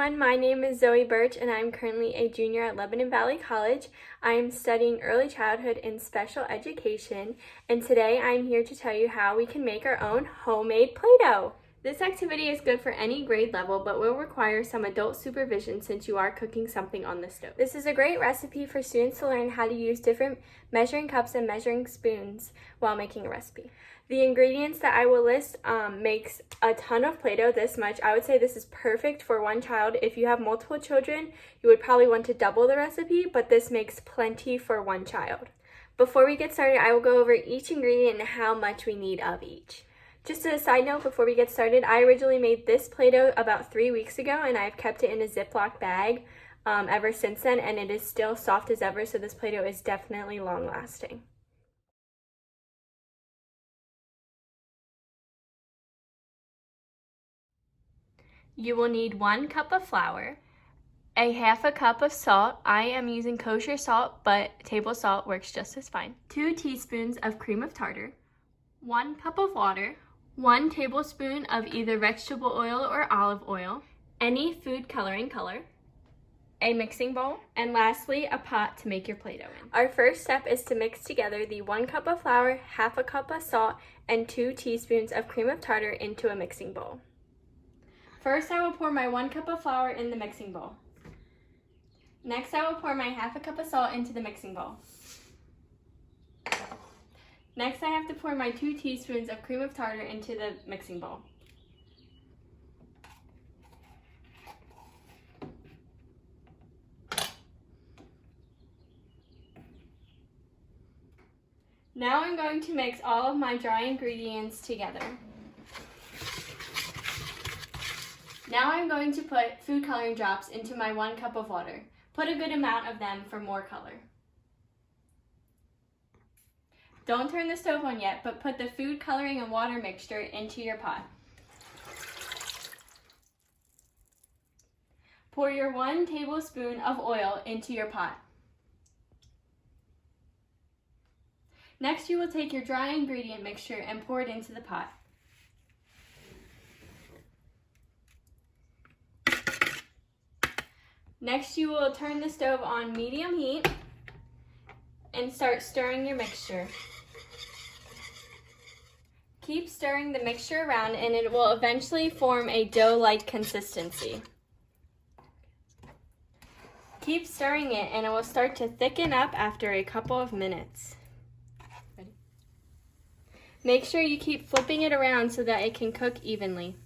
everyone, my name is Zoe Birch and I'm currently a junior at Lebanon Valley College. I am studying early childhood and special education, and today I'm here to tell you how we can make our own homemade Play-Doh. This activity is good for any grade level but will require some adult supervision since you are cooking something on the stove. This is a great recipe for students to learn how to use different measuring cups and measuring spoons while making a recipe. The ingredients that I will list makes a ton of Play-Doh, this much. I would say this is perfect for one child. If you have multiple children, you would probably want to double the recipe, but this makes plenty for one child. Before we get started, I will go over each ingredient and how much we need of each. Just a side note before we get started, I originally made this Play-Doh about 3 weeks ago and I've kept it in a Ziploc bag ever since then, and it is still soft as ever, so this Play-Doh is definitely long lasting. You will need 1 cup of flour, a half a cup of salt. I am using kosher salt, but table salt works just as fine. 2 teaspoons of cream of tartar, 1 cup of water, 1 tablespoon of either vegetable oil or olive oil, any food coloring color, a mixing bowl, and lastly, a pot to make your Play-Doh in. Our first step is to mix together the 1 cup of flour, half a cup of salt, and 2 teaspoons of cream of tartar into a mixing bowl. First, I will pour my 1 cup of flour in the mixing bowl. Next, I will pour my half a cup of salt into the mixing bowl. Next, I have to pour my 2 teaspoons of cream of tartar into the mixing bowl. Now I'm going to mix all of my dry ingredients together. Now I'm going to put food coloring drops into my 1 cup of water. Put a good amount of them for more color. Don't turn the stove on yet, but put the food coloring and water mixture into your pot. Pour your 1 tablespoon of oil into your pot. Next, you will take your dry ingredient mixture and pour it into the pot. Next, you will turn the stove on medium heat and start stirring your mixture. Keep stirring the mixture around and it will eventually form a dough-like consistency. Keep stirring it and it will start to thicken up after a couple of minutes. Ready? Make sure you keep flipping it around so that it can cook evenly.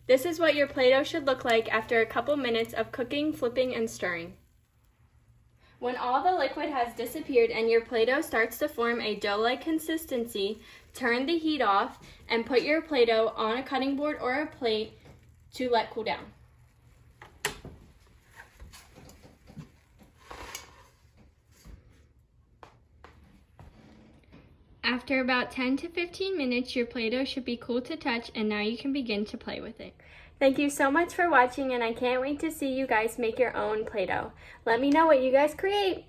This is what your Play-Doh should look like after a couple minutes of cooking, flipping, and stirring. When all the liquid has disappeared and your Play-Doh starts to form a dough-like consistency, turn the heat off and put your Play-Doh on a cutting board or a plate to let cool down. After about 10 to 15 minutes, your Play-Doh should be cool to touch, and now you can begin to play with it. Thank you so much for watching, and I can't wait to see you guys make your own Play-Doh. Let me know what you guys create.